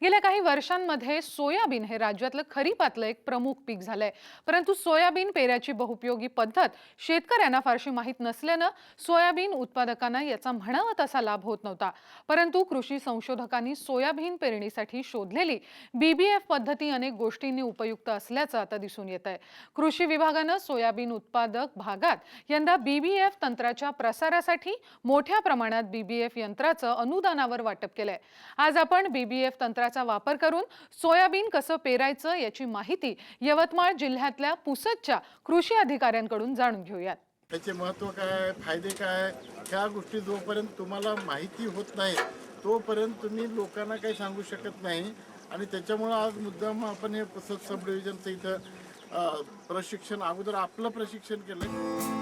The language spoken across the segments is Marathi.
गेल्या काही वर्षांमध्ये सोयाबीन हे राज्यातलं खरीपातलं एक प्रमुख पीक झालंय. परंतु सोयाबीन पेऱ्याची बहुपयोगी पद्धत शेतकऱ्यांना फारशी माहीत नसल्यानं सोयाबीन उत्पादकांना याचा म्हणावा तसा लाभ होत नव्हता. परंतु कृषी संशोधकांनी सोयाबीन पेरणीसाठी शोधलेली बीबीएफ पद्धती अनेक गोष्टींनी उपयुक्त असल्याचं आता दिसून येत आहे. कृषी विभागानं सोयाबीन उत्पादक भागात यंदा बीबीएफ तंत्राच्या प्रसारासाठी मोठ्या प्रमाणात बीबीएफ यंत्राचं अनुदानावर वाटप केलंय. आज आपण बीबीएफ तंत्राचा वापर करून सोयाबीन कसं पेरायचं याची माहिती यवतमाळ जिल्ह्यातल्या पुसदच्या कृषी अधिकाऱ्यांकडून जाणून घेऊयात. त्याचे महत्त्व काय, फायदे काय, ह्या गोष्टी जोपर्यंत तुम्हाला माहिती होत नाही तोपर्यंत तुम्ही लोकांना काही सांगू शकत नाही. आणि त्याच्यामुळं आज मुद्दाम आपण हे पुसद सब डिव्हिजनचं इथं प्रशिक्षण अगोदर आपलं प्रशिक्षण केलं.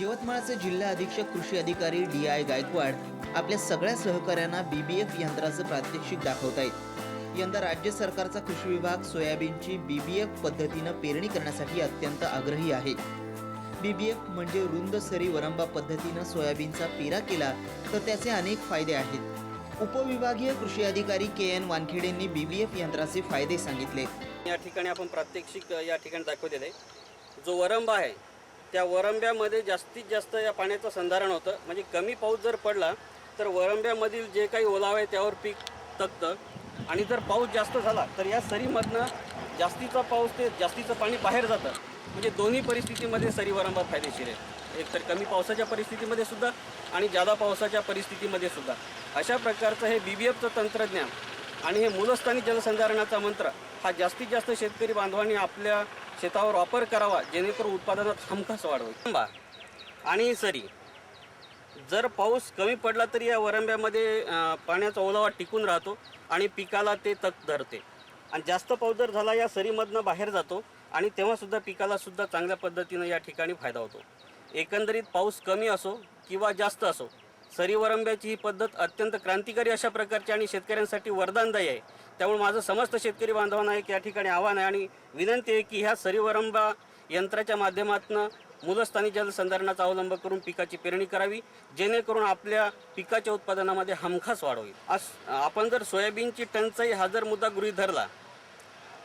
यवतमाळचे जिल्हा अधीक्षक कृषी अधिकारी DI गायकवाड आपल्या सगळ्या सहकाऱ्यांना बीबीएफ यंत्राचं प्रात्यक्षिक दाखवतायत. यंदा राज्य सरकारचा कृषी विभाग सोयाबीनची बीबीएफ पद्धतीनं पेरणी करण्यासाठी अत्यंत आग्रही आहे. बीबीएफ म्हणजे रुंद सरी वरंबा पद्धतीनं सोयाबीनचा पेरा केला तर त्याचे अनेक फायदे आहेत. उपविभागीय कृषी अधिकारी KN वानखेडेंनी बीबीएफ यंत्राचे फायदे सांगितले. या ठिकाणी आपण प्रात्यक्षिक या ठिकाणी दाखवलेलं आहे. जो वरंबा आहे त्या वरंब्यामध्ये जास्तीत जास्त या पाण्याचं संधारण होतं. म्हणजे कमी पाऊस जर पडला तर वरंब्यामधील जे काही ओलावा आहे त्यावर पीक तगतं. आणि जर पाऊस जास्त झाला तर या सरीमधनं जास्तीचा पाऊस ते जास्तीचं पाणी बाहेर जातं. म्हणजे दोन्ही परिस्थितीमध्ये सरी वरंबा फायदेशीर आहे. एक तर कमी पावसाच्या परिस्थितीमध्ये सुद्धा आणि जादा पावसाच्या परिस्थितीमध्ये सुद्धा. अशा प्रकारचं हे बीबीएफचं तंत्रज्ञान आणि हे मूलस्थानी जलसंधारणाचा मंत्र हा जास्तीत जास्त शेतकरी बांधवांनी आपल्या शेतावर वापर करावा, जेणेकरून उत्पादनात हमखास वाढ होईल. आणि सरी जर पाऊस कमी पडला तरी या वरंब्यामध्ये पाण्याचा ओलावा टिकून राहतो आणि पिकाला ते तग धरते. आणि जास्त पाऊस जर झाला या सरीमधनं बाहेर जातो आणि तेव्हासुद्धा पिकाला सुद्धा चांगल्या पद्धतीनं या ठिकाणी फायदा होतो. एकंदरीत पाऊस कमी असो किंवा जास्त असो, सरी वरंब्याची ही पद्धत अत्यंत क्रांतिकारी अशा प्रकारची आणि शेतकऱ्यांसाठी वरदानदायी आहे. त्यामुळे माझं समस्त शेतकरी बांधवांना एक या ठिकाणी आव्हान आहे आणि विनंती आहे की ह्या सरी वरंबा यंत्राच्या माध्यमातून मूलस्थानी जलसंधारणाचा अवलंब करून पिकाची पेरणी करावी, जेणेकरून आपल्या पिकाच्या उत्पादनामध्ये हमखास वाढ होईल. आज आपण जर सोयाबीनची टंचाई हा जर मुद्दा गृहीत धरला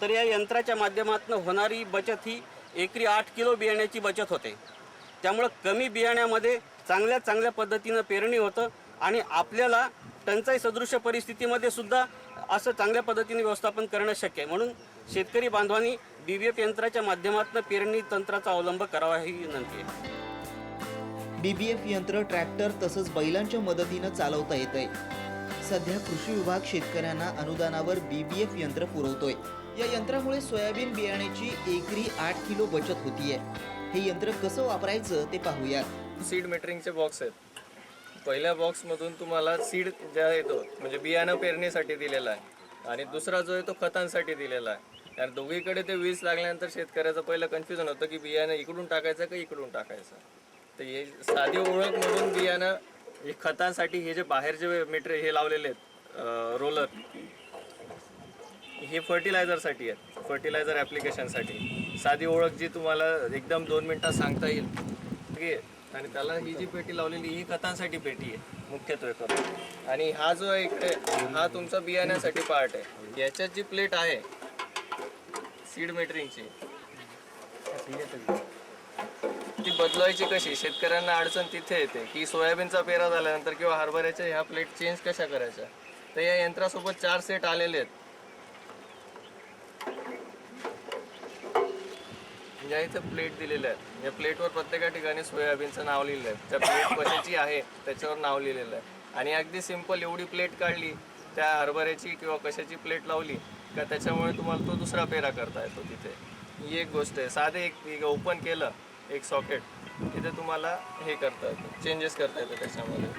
तर या यंत्राच्या माध्यमातून होणारी बचत ही एकरी 8 किलो बियाण्याची बचत होते. त्यामुळं कमी बियाण्यामध्ये चांगल्या पद्धतीनं पेरणी होतं आणि आपल्याला टंचाई सदृश परिस्थितीमध्ये सुद्धा असं चांगल्या पद्धतीने व्यवस्थापन करणं शक्य आहे. म्हणून शेतकरी बांधवांनी बीबीएफ यंत्राच्या माध्यमातून पेरणी तंत्राचा अवलंब करावा ही विनंती आहे. बीबीएफ यंत्र ट्रॅक्टर तसंच बैलांच्या मदतीनं चालवता येतंय. सध्या कृषी विभाग शेतकऱ्यांना अनुदानावर बीबीएफ यंत्र पुरवतोय. या यंत्रामुळे सोयाबीन बियाण्याची एकरी 8 किलो बचत होतीये. हे यंत्र कसं वापरायचं ते पाहूयात. सीड मेटरिंगचे बॉक्स आहेत. पहिल्या बॉक्समधून तुम्हाला सीड ज्या येतो म्हणजे बियाणं पेरणीसाठी दिलेला आहे आणि दुसरा जो आहे तो खतांसाठी दिलेला आहे. कारण दोघीकडे ते वीज लागल्यानंतर शेतकऱ्याचं पहिलं कन्फ्युजन होतं की बियाणं इकडून टाकायचं का इकडून टाकायचं. तर हे साधी ओळख म्हणून बियाणं हे खतांसाठी हे जे बाहेर जे मेटेरियल हे लावलेले आहेत रोलर, हे फर्टिलायझरसाठी आहेत. फर्टिलायझर ॲप्लिकेशनसाठी साधी ओळख जी तुम्हाला एकदम 2 मिनिटात सांगता येईल. ठीक आहे. आणि त्याला ही जी पेटी लावलेली ही खतांसाठी पेटी आहे मुख्यत्वे करून. आणि हा जो आहे इकडे हा तुमचा बियाण्यासाठी पार्ट आहे. याच्यात जी प्लेट आहे सीड मेटरिंगची ती बदलायची कशी, शेतकऱ्यांना अडचण तिथे येते की सोयाबीनचा पेरा झाल्यानंतर किंवा हरभऱ्याच्या ह्या प्लेट चेंज कशा करायच्या. तर या यंत्रासोबत 4 सेट आलेले आहेत. या इथे प्लेट दिलेल्या आहेत. या प्लेटवर प्रत्येका ठिकाणी सोयाबीनचं नाव लिहिलं आहे. त्या प्लेट कशाची आहे त्याच्यावर नाव लिहिलेलं आहे. आणि अगदी सिंपल एवढी प्लेट काढली त्या हरभऱ्याची किंवा कशाची प्लेट लावली का त्याच्यामुळे तुम्हाला तो दुसरा पेरा करता येतो तिथे. ही एक गोष्ट आहे. साधे एक ओपन केलं एक सॉकेट तिथे तुम्हाला हे करता येतं, चेंजेस करता येतं त्याच्यामध्ये.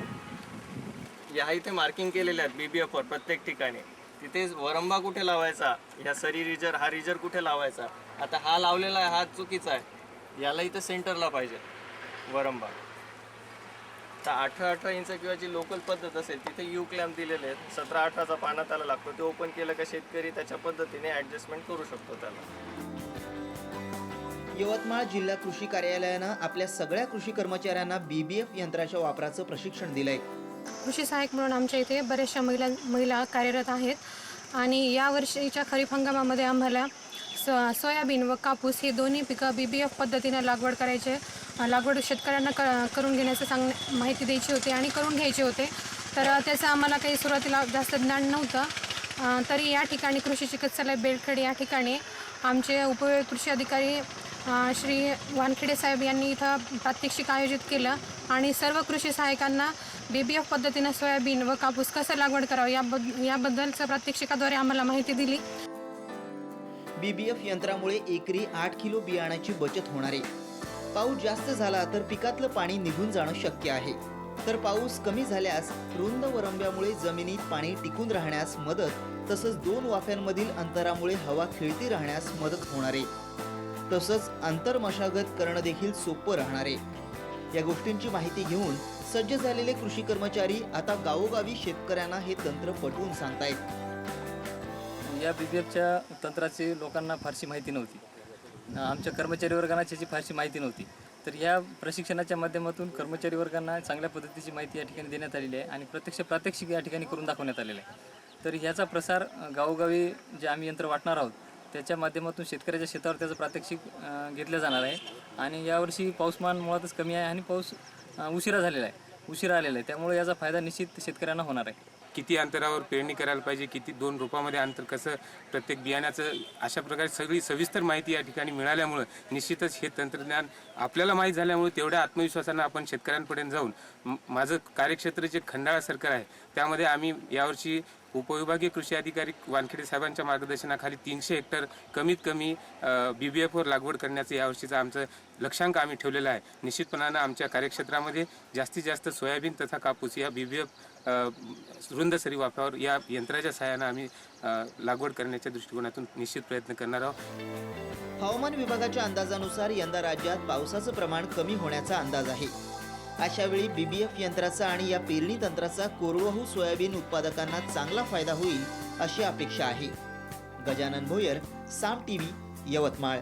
या इथे मार्किंग केलेल्या आहेत बीबीएफवर प्रत्येक ठिकाणी. तिथे वरंबा कुठे लावायचा, ह्या सरी रिजर हा रिजर कुठे लावायचा. आता हा लावलेला आहे हा चुकीचा आहे, याला इथं सेंटरला पाहिजे वरंबा. तर 18 इंच किंवा जी लोकल पद्धत असेल तिथे यू क्लॅम्प दिलेले आहेत. 17-18चा पाना त्याला लागतो. ते ओपन केलं का शेतकरी त्याच्या पद्धतीने ॲडजस्टमेंट करू शकतो त्याला. यवतमाळ जिल्हा कृषी कार्यालयानं आपल्या सगळ्या कृषी कर्मचाऱ्यांना BBF यंत्राच्या वापराचं प्रशिक्षण दिलंय. कृषी सहाय्यक म्हणून आमच्या इथे बऱ्याचशा महिला कार्यरत आहेत आणि या वर्षीच्या खरीप हंगामामध्ये आम्हाला सोयाबीन व कापूस हे दोन्ही पिकं BBF पद्धतीने लागवड शेतकऱ्यांना करून घेण्याचं माहिती द्यायची होती आणि करून घ्यायचे होते. तर त्याचं आम्हाला काही सुरुवातीला जास्त ज्ञान नव्हतं. तरी या ठिकाणी कृषी चिकित्सालय बेलखेड या ठिकाणी आमचे कृषी अधिकारी श्री वानखेडे साहेब यांनी इथं प्रात्यक्षिक आयोजित केलं आणि सर्व कृषी सहाय्यकांना BBF पद्धतीनं सोयाबीन व कापूस कसं लागवड करावं याबद्दलचं प्रात्यक्षिकाद्वारे आम्हाला माहिती दिली. BBF यंत्रामुळे एकरी 8 किलो बियाण्याची बचत होणार आहे. पाऊस जास्त झाला तर पिकातलं पाणी निघून जाणं शक्य आहे, तर पाऊस कमी झाल्यास रुंद वरंब्यामुळे जमिनीत पाणी टिकून राहण्यास मदत, तसंच 2 वाफ्यांमधील अंतरामुळे हवा खेळती राहण्यास मदत होणार आहे. तसंच अंतर मशागत करणं देखील सोपं राहणार आहे. या गोष्टींची माहिती घेऊन सज्ज झालेले कृषी कर्मचारी आता गावोगावी शेतकऱ्यांना हे तंत्र पटवून सांगतायत. या BBFच्या तंत्राची लोकांना फारशी माहिती नव्हती. आमच्या कर्मचारी वर्गांना त्याची फारशी माहिती नव्हती. तर या प्रशिक्षणाच्या माध्यमातून कर्मचारी वर्गांना चांगल्या पद्धतीची माहिती या ठिकाणी देण्यात आलेली आहे आणि प्रात्यक्षिक या ठिकाणी करून दाखवण्यात आलेलं आहे. तर ह्याचा प्रसार गावोगावी जे आम्ही यंत्र वाटणार आहोत त्याच्या माध्यमातून शेतकऱ्याच्या शेतावर त्याचं प्रात्यक्षिक घेतलं जाणार आहे. आणि यावर्षी पाऊसमान मुळातच कमी आहे आणि पाऊस उशिरा आलेला आहे. त्यामुळे याचा फायदा निश्चित शेतकऱ्यांना होणार आहे. किती अंतरावर पेरणी करायला पाहिजे, किती 2 रोपामध्ये अंतर कसं, प्रत्येक बियाण्याचं, अशा प्रकारे सगळी सविस्तर माहिती या ठिकाणी मिळाल्यामुळं निश्चितच हे तंत्रज्ञान आपल्याला माहीत झाल्यामुळे तेवढ्या आत्मविश्वासानं आपण शेतकऱ्यांपर्यंत जाऊन माझं कार्यक्षेत्र जे खंडाळा सर्कल आहे त्यामध्ये आम्ही यावर्षी उपविभागीय कृषी अधिकारी वानखेडे साहेबांच्या मार्गदर्शनाखाली 300 हेक्टर कमीत कमी BBFवर लागवड करण्याचं यावर्षीचं आमचं लक्ष्यांक आम्ही ठेवलेलं आहे. निश्चितपणानं आमच्या कार्यक्षेत्रामध्ये जास्तीत जास्त सोयाबीन तथा कापूस या BBF रुंद सरी वाफ्यावर या यंत्राच्या सहाय्यानं आम्ही लागवड करण्याच्या दृष्टिकोनातून निश्चित प्रयत्न करणार आहोत. हवामान विभागाच्या अंदाजानुसार यंदा राज्यात पावसाचं प्रमाण कमी होण्याचा अंदाज आहे. अशावेळी BBF यंत्राचा आणि या पेरणी तंत्राचा कोरडवाहू सोयाबीन उत्पादकांना चांगला फायदा होईल अशी अपेक्षा आहे. गजानन भोयर, साम TV, यवतमाळ.